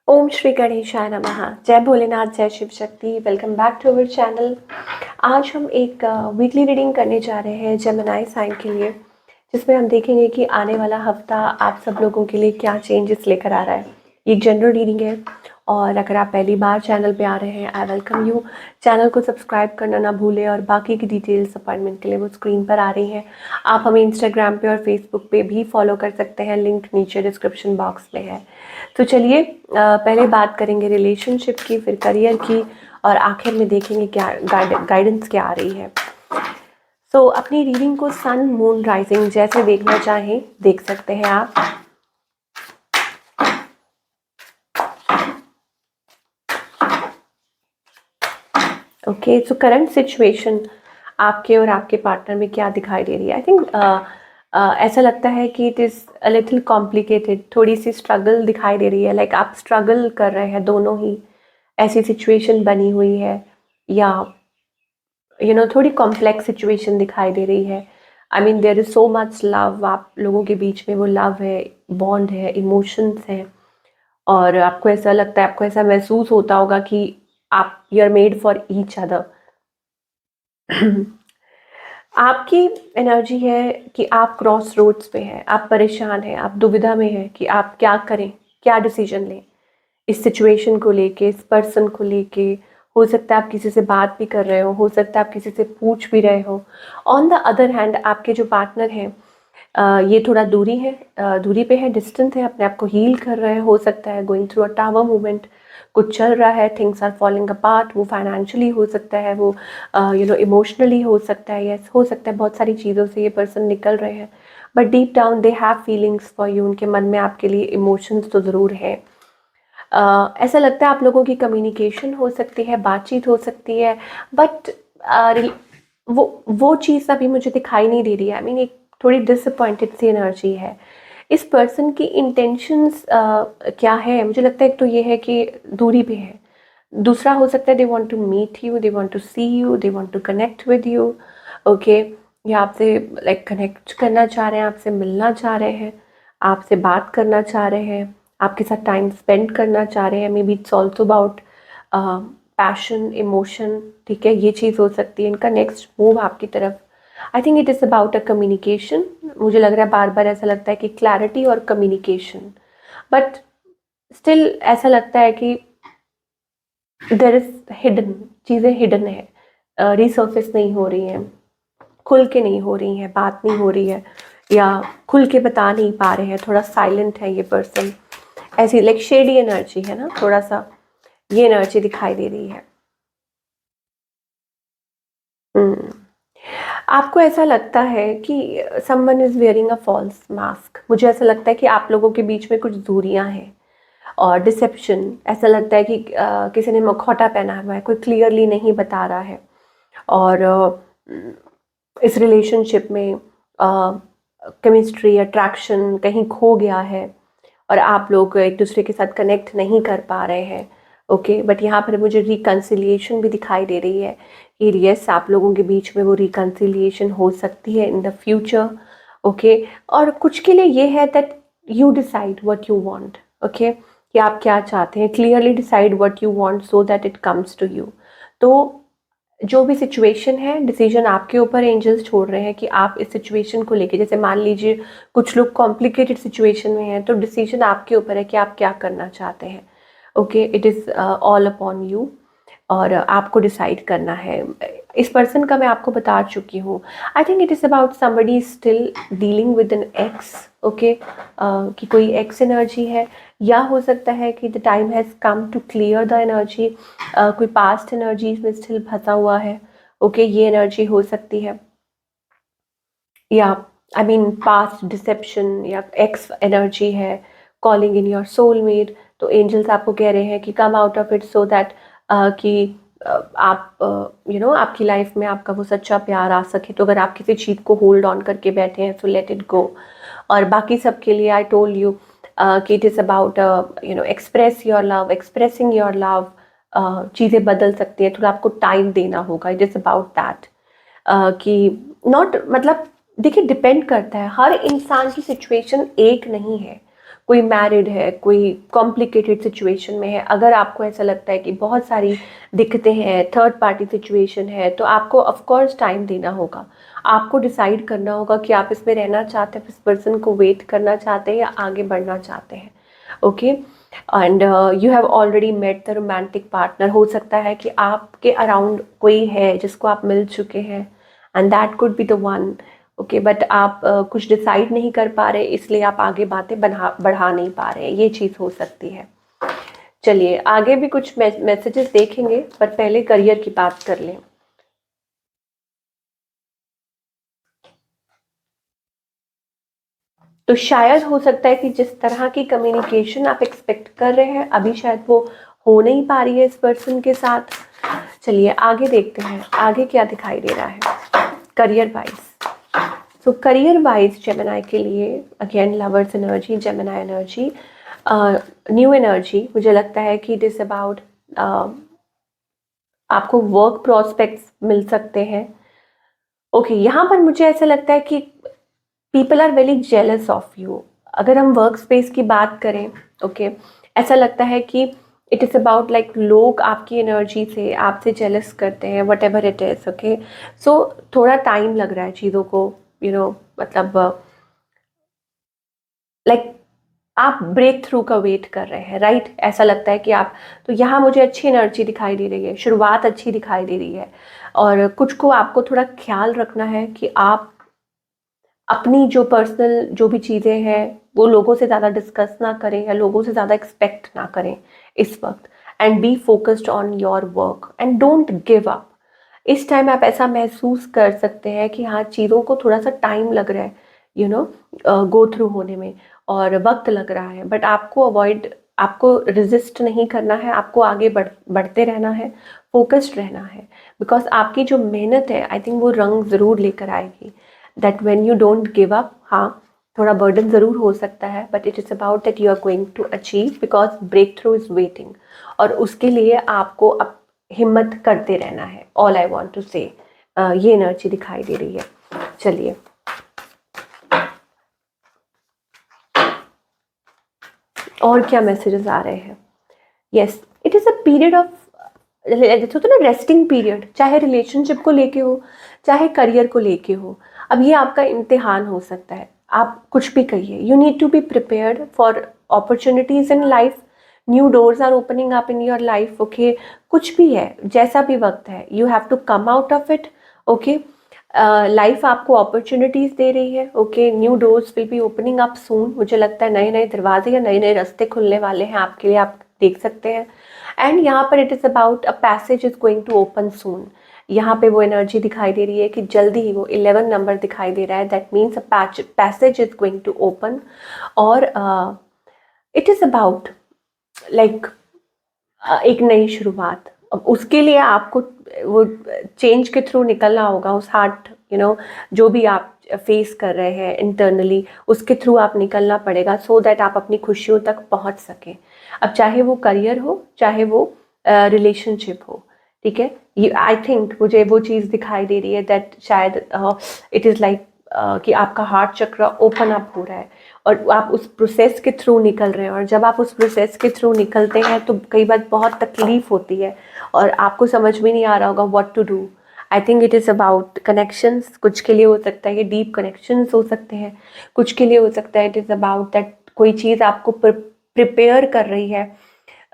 ओम श्री गणेशाय नमः। जय भोलेनाथ, जय Shiv Shakti. Welcome back to our channel. आज हम एक वीकली रीडिंग करने जा रहे हैं जेमिनी साइन के लिए, जिसमें हम देखेंगे कि आने वाला हफ्ता आप सब लोगों के लिए क्या चेंजेस लेकर आ रहा है। ये एक जनरल रीडिंग है और अगर आप पहली बार चैनल पे आ रहे हैं, आई वेलकम यू। चैनल को सब्सक्राइब करना ना भूलें और बाकी की डिटेल्स अपॉइंटमेंट के लिए वो स्क्रीन पर आ रही हैं। आप हमें इंस्टाग्राम पे और फेसबुक पे भी फॉलो कर सकते हैं, लिंक नीचे डिस्क्रिप्शन बॉक्स में है। तो चलिए पहले बात करेंगे रिलेशनशिप की, फिर करियर की और आखिर में देखेंगे क्या गाइडेंस क्या आ रही है। तो अपनी रीडिंग को सन मून राइजिंग जैसे देखना चाहें देख सकते हैं आप। ओके, सो करंट सिचुएशन आपके और आपके पार्टनर में क्या दिखाई दे रही है। आई थिंक ऐसा लगता है कि it is a little complicated, थोड़ी सी स्ट्रगल दिखाई दे रही है। लाइक आप स्ट्रगल कर रहे हैं, दोनों ही ऐसी सिचुएशन बनी हुई है, या थोड़ी कॉम्प्लेक्स सिचुएशन दिखाई दे रही है। I mean there is so much love, आप लोगों के बीच में वो लव है, बॉन्ड है, इमोशंस हैं और आपको ऐसा लगता है, आपको ऐसा महसूस होता होगा कि आप you are made for each other. आपकी एनर्जी है कि आप क्रॉस रोड्स पे हैं, आप परेशान हैं, आप दुविधा में हैं कि आप क्या करें, क्या डिसीजन लें इस सिचुएशन को लेके, इस पर्सन को लेके। हो सकता है आप किसी से बात भी कर रहे हो सकता है आप किसी से पूछ भी रहे हो। ऑन द अदर हैंड आपके जो पार्टनर हैं, ये थोड़ा दूरी है, दूरी पे है, डिस्टेंट है, अपने आप को हील कर रहे हैं। हो सकता है going through a tower movement, कुछ चल रहा है, थिंग्स आर फॉलिंग अपार्ट। वो फाइनेंशियली हो सकता है, वो इमोशनली हो सकता है, यस हो सकता है बहुत सारी चीज़ों से ये पर्सन निकल रहे हैं। But deep down they have feelings for you, उनके मन में आपके लिए इमोशंस तो ज़रूर है। ऐसा लगता है आप लोगों की कम्युनिकेशन हो सकती है, बातचीत हो सकती है, बट वो चीज़ अभी मुझे दिखाई नहीं दे रही है। आई मीन एक थोड़ी डिसअपॉइंटेड सी एनर्जी है। इस पर्सन की इंटेंशंस क्या है, मुझे लगता है एक तो ये है कि दूरी पे है, दूसरा हो सकता है they want to meet you, they want to see you, they want to connect with you. Okay, या आपसे लाइक कनेक्ट करना चाह रहे हैं, आपसे मिलना चाह रहे हैं, आपसे बात करना चाह रहे हैं, आपके साथ टाइम स्पेंड करना चाह रहे हैं। May be it's also about passion, emotion. ठीक है, ये चीज़ हो सकती है इनका नेक्स्ट मूव आपकी तरफ। आई think it is about a communication. मुझे लग रहा है बार बार ऐसा लगता है कि क्लैरिटी और कम्युनिकेशन, बट स्टिल ऐसा लगता है कि देर इज हिडन, चीज़ें हिडन है, रिसर्फेस नहीं हो रही हैं, खुल के नहीं हो रही हैं, बात नहीं हो रही है, या खुल के बता नहीं पा रहे हैं, थोड़ा साइलेंट है ये पर्सन। ऐसी लाइक शेडी एनर्जी है ना, थोड़ा सा ये एनर्जी दिखाई दे रही है। आपको ऐसा लगता है कि someone is wearing a false mask. मुझे ऐसा लगता है कि आप लोगों के बीच में कुछ दूरियां हैं और डिसेप्शन। ऐसा लगता है कि किसी ने मुखौटा पहना हुआ है, कोई क्लियरली नहीं बता रहा है। और इस रिलेशनशिप में केमिस्ट्री, अट्रैक्शन कहीं खो गया है और आप लोग एक दूसरे के साथ कनेक्ट नहीं कर पा रहे हैं। ओके, बट यहाँ पर मुझे रिकन्सिलिएशन भी दिखाई दे रही है कि यस, आप लोगों के बीच में वो रिकन्सिलिएशन हो सकती है इन द फ्यूचर। ओके, और कुछ के लिए ये है that you decide what you want. Okay, कि आप क्या चाहते हैं, clearly decide what you want so that it comes to you. तो जो भी सिचुएशन है, डिसीजन आपके ऊपर एंजल्स छोड़ रहे हैं कि आप इस सिचुएशन को लेके, जैसे मान लीजिए कुछ लोग कॉम्प्लिकेटेड सिचुएशन में हैं, तो डिसीजन आपके ऊपर है कि आप क्या करना चाहते हैं। Okay, it is all upon you और आपको डिसाइड करना है। इस पर्सन का मैं आपको बता चुकी हूँ। I think it is about somebody still dealing with an ex. Okay, कि कोई एक्स एनर्जी है, या हो सकता है कि the time has come to clear the energy. कोई पास्ट एनर्जीज में स्टिल फंसा हुआ है। ओके, ये एनर्जी हो सकती है, या आई मीन पास्ट डिसेप्शन या एक्स एनर्जी है कॉलिंग इन योर सोलमेट। तो एंजल्स आपको कह रहे हैं कि कम out of it so that कि आप आपकी लाइफ में आपका वो सच्चा प्यार आ सके। तो अगर आप किसी चीज़ को होल्ड ऑन करके बैठे हैं, सो लेट इट गो। और बाकी सब के लिए आई टोल्ड यू कि it is about express your love, expressing your love. चीज़ें बदल सकती हैं, थोड़ा आपको टाइम देना होगा। इट इज़ अबाउट दैट कि नॉट, मतलब देखिए डिपेंड करता है, हर इंसान की सिचुएशन एक नहीं है। कोई मैरिड है, कोई कॉम्प्लिकेटेड सिचुएशन में है, अगर आपको ऐसा लगता है कि बहुत सारी दिक्कतें हैं, थर्ड पार्टी सिचुएशन है, तो आपको ऑफ कोर्स टाइम देना होगा। आपको डिसाइड करना होगा कि आप इसमें रहना चाहते हैं, इस पर्सन को वेट करना चाहते हैं या आगे बढ़ना चाहते हैं। Okay, and you have already met the romantic partner. हो सकता है कि आपके अराउंड कोई है जिसको आप मिल चुके हैं, and that could be the one. Okay, but आप कुछ डिसाइड नहीं कर पा रहे, इसलिए आप आगे बातें बढ़ा नहीं पा रहे, ये चीज़ हो सकती है। चलिए आगे भी कुछ मैसेजेस देखेंगे, पर पहले करियर की बात कर लें। तो शायद हो सकता है कि जिस तरह की कम्युनिकेशन आप एक्सपेक्ट कर रहे हैं, अभी शायद वो हो नहीं पा रही है इस पर्सन के साथ। चलिए आगे देखते हैं, आगे क्या दिखाई दे रहा है करियर वाइज। सो करियर वाइज जेमिनी के लिए again lovers energy, Gemini energy, new energy. मुझे लगता है कि इट इज़ अबाउट आपको वर्क प्रोस्पेक्ट्स मिल सकते हैं। ओके, यहाँ पर मुझे ऐसा लगता है कि people are very jealous of you. अगर हम वर्क स्पेस की बात करें, ओके, ऐसा लगता है कि इट इज़ अबाउट लाइक लोग आपकी एनर्जी से आपसे जेलस करते हैं, whatever it is. Okay, so थोड़ा टाइम लग रहा है चीज़ों को, मतलब लाइक आप ब्रेक थ्रू का वेट कर रहे हैं, राइट? ऐसा लगता है कि आप, तो यहाँ मुझे अच्छी एनर्जी दिखाई दे रही है, शुरुआत अच्छी दिखाई दे रही है, और कुछ को आपको थोड़ा ख्याल रखना है कि आप अपनी जो पर्सनल जो भी चीज़ें हैं वो लोगों से ज़्यादा डिस्कस ना करें या लोगों से ज़्यादा एक्सपेक्ट ना करें इस वक्त, and be focused on your work and don't give up. इस टाइम आप ऐसा महसूस कर सकते हैं कि हाँ, चीज़ों को थोड़ा सा टाइम लग रहा है, गो थ्रू होने में, और वक्त लग रहा है, बट आपको रेजिस्ट नहीं करना है, आपको आगे बढ़ते रहना है, फोकस्ड रहना है, बिकॉज आपकी जो मेहनत है आई थिंक वो रंग ज़रूर लेकर आएगी। That when you don't give up, हाँ थोड़ा बर्डन ज़रूर हो सकता है, but it is about that you are going to achieve, because breakthrough is waiting, और उसके लिए आपको अब हिम्मत करते रहना है। ऑल आई वॉन्ट टू से, ये एनर्जी दिखाई दे रही है। चलिए और क्या मैसेजेस आ रहे हैं। Yes, it is a period of, जैसे होता है ना रेस्टिंग पीरियड, चाहे रिलेशनशिप को लेके हो, चाहे करियर को लेके हो। अब ये आपका इम्तिहान हो सकता है, आप कुछ भी कहिए, you need to be prepared for opportunities in life, new doors are opening up in your life. Okay, कुछ भी है, जैसा भी वक्त है, you have to come out of it. Okay, life आपको अपॉर्चुनिटीज़ दे रही है। Okay, new doors will be opening up soon. मुझे लगता है नए नए दरवाजे या नए नए रास्ते खुलने वाले हैं आपके लिए, आप देख सकते हैं। एंड यहाँ पर it is about a passage is going to open soon. यहाँ पे वो एनर्जी दिखाई दे रही है कि जल्दी ही वो 11 नंबर दिखाई दे रहा है, that means a passage is going to open. और इट इज़ अबाउट लाइक एक नई शुरुआत। अब उसके लिए आपको वो चेंज के थ्रू निकलना होगा, उस हार्ट जो भी आप फेस कर रहे हैं इंटरनली, उसके थ्रू आप निकलना पड़ेगा, सो दैट आप अपनी खुशियों तक पहुंच सकें। अब चाहे वो करियर हो, चाहे वो रिलेशनशिप हो, ठीक है। ये आई थिंक मुझे वो चीज़ दिखाई दे रही है दैट शायद इट इज़ लाइक कि आपका हार्ट चक्र ओपन अप हो रहा है और आप उस प्रोसेस के थ्रू निकल रहे हैं। और जब आप उस प्रोसेस के थ्रू निकलते हैं तो कई बार बहुत तकलीफ होती है और आपको समझ में नहीं आ रहा होगा what to do. I think it is about connections. कुछ के लिए हो सकता है ये डीप कनेक्शंस हो सकते हैं, कुछ के लिए हो सकता है इट इज़ अबाउट दैट कोई चीज़ आपको प्रिपेयर कर रही है,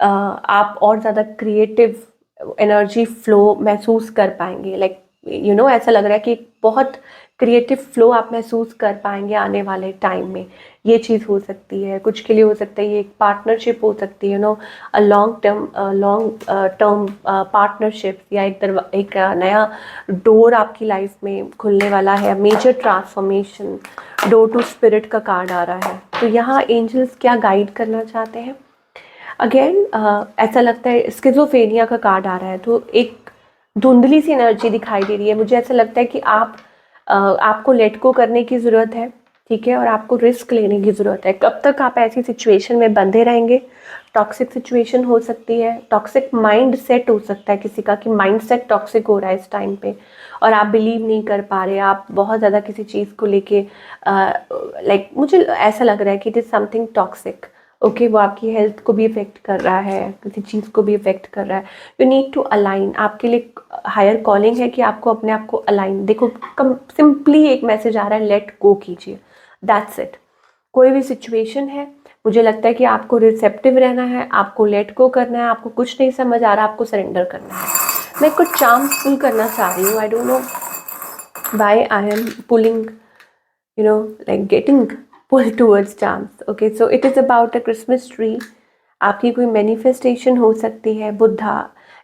आप और ज़्यादा क्रिएटिव एनर्जी फ्लो महसूस कर पाएंगे। लाइक ऐसा लग रहा है कि बहुत क्रिएटिव फ्लो आप महसूस कर पाएंगे आने वाले टाइम में। ये चीज़ हो सकती है। कुछ के लिए हो सकता है ये एक पार्टनरशिप हो सकती है, अ लॉन्ग टर्म पार्टनरशिप, या एक नया डोर आपकी लाइफ में खुलने वाला है, major transformation. Door to spirit का कार्ड आ रहा है। तो यहाँ एंजल्स क्या गाइड करना चाहते हैं, अगेन ऐसा लगता है स्किज़ोफ्रेनिया का कार्ड आ रहा है, तो एक धुंधली सी एनर्जी दिखाई दे रही है। मुझे ऐसा लगता है कि आपको लेट गो करने की ज़रूरत है, ठीक है, और आपको रिस्क लेने की ज़रूरत है। कब तक आप ऐसी सिचुएशन में बंधे रहेंगे? टॉक्सिक सिचुएशन हो सकती है, टॉक्सिक माइंड सेट हो सकता है किसी का, कि माइंड सेट टॉक्सिक हो रहा है इस टाइम पे और आप बिलीव नहीं कर पा रहे, आप बहुत ज़्यादा किसी चीज़ को लेके लाइक मुझे ऐसा लग रहा है कि it is something toxic. Okay, वो आपकी हेल्थ को भी इफ़ेक्ट कर रहा है, किसी चीज़ को भी इफ़ेक्ट कर रहा है। यू नीड टू अलाइन, आपके लिए हायर कॉलिंग है कि आपको अपने आप को अलाइन, देखो कम सिंपली एक मैसेज आ रहा है, लेट गो कीजिए, दैट्स इट। कोई भी सिचुएशन है, मुझे लगता है कि आपको रिसेप्टिव रहना है, आपको लेट गो करना है, आपको कुछ नहीं समझ आ रहा, आपको सरेंडर करना है। मैं कुछ चार्म्स पुल करना चाह रही हूँ, I don't know why I am pulling, you know, like getting pulled towards charms. Okay, so it is about a Christmas tree. आपकी कोई मैनिफेस्टेशन हो सकती है, बुद्धा।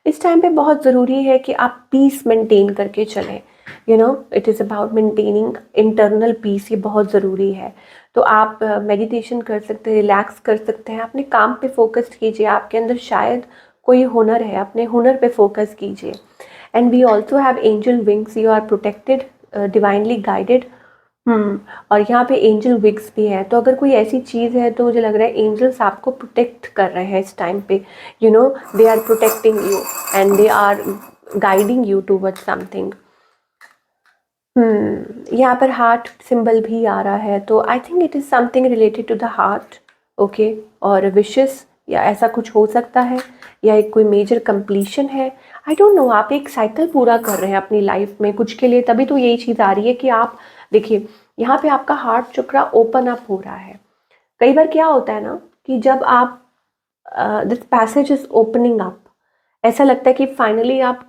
इस टाइम पे बहुत ज़रूरी है कि आप पीस मेंटेन करके चलें, you know, it is about maintaining internal peace, ये बहुत ज़रूरी है। तो आप मेडिटेशन कर सकते हैं, रिलैक्स कर सकते हैं, अपने काम पे फोकस कीजिए, आपके अंदर शायद कोई हुनर है, अपने हुनर पे फोकस कीजिए। And we also have angel wings, you are protected, divinely guided. और यहाँ पे एंजल विग्स भी है, तो अगर कोई ऐसी चीज़ है तो मुझे लग रहा है एंजल्स आपको प्रोटेक्ट कर रहे हैं इस टाइम पे, you know, they are protecting you and they are guiding you towards something. यहाँ पर हार्ट सिंबल भी आ रहा है, तो I think it is something related to the heart. Okay, और विशेस या ऐसा कुछ हो सकता है, या एक कोई मेजर कंप्लीशन है, आई डोंट नो। आप एक साइकिल पूरा कर रहे हैं अपनी लाइफ में कुछ के लिए, तभी तो यही चीज़ आ रही है कि आप देखिए यहाँ पे आपका हार्ट चक्रा ओपन अप हो रहा है। कई बार क्या होता है ना कि जब आप this passage is opening up, ऐसा लगता है कि फाइनली आप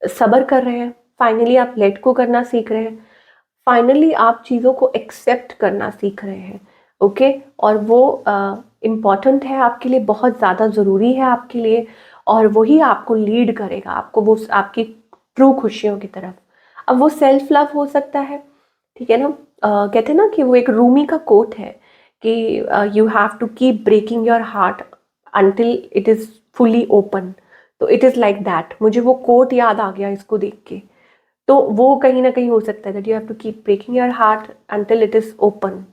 सब्र कर रहे हैं, फाइनली आप लेट को करना सीख रहे हैं, फाइनली आप चीज़ों को एक्सेप्ट करना सीख रहे हैं। ओके, और वो इम्पॉर्टेंट है आपके लिए, बहुत ज़्यादा ज़रूरी है आपके लिए, और वही आपको लीड करेगा, आपको वो आपकी ट्रू खुशियों की तरफ। अब वो सेल्फ लव हो सकता है, ठीक है ना। कहते हैं ना कि वो एक रूमी का कोट है कि you have to keep breaking your heart until it is fully open. तो इट इज़ लाइक दैट, मुझे वो कोट याद आ गया इसको देख के। तो वो कहीं ना कहीं हो सकता है that you have to keep breaking your heart until it is open.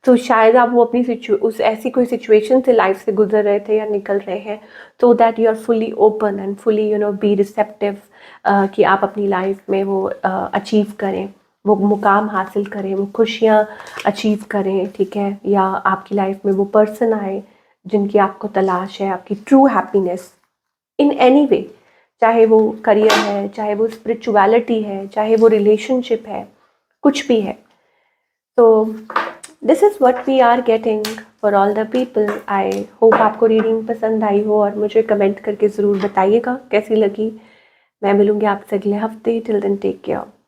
तो शायद आप वो अपनी उस ऐसी कोई सिचुएशन से लाइफ से गुजर रहे थे या निकल रहे हैं, तो that you are fully open and fully you know be receptive, कि आप अपनी लाइफ में वो अचीव करें, वो मुकाम हासिल करें, वो खुशियाँ अचीव करें, ठीक है, या आपकी लाइफ में वो पर्सन आए जिनकी आपको तलाश है, आपकी true happiness in any way, चाहे वो करियर है, चाहे वो स्पिरिचुअलिटी है, चाहे वो रिलेशनशिप है, कुछ भी है। तो this is what we are getting for all the people. I hope आपको रीडिंग पसंद आई हो, और मुझे कमेंट करके ज़रूर बताइएगा कैसी लगी। मैं मिलूँगी आपसे अगले हफ्ते। Till then take care.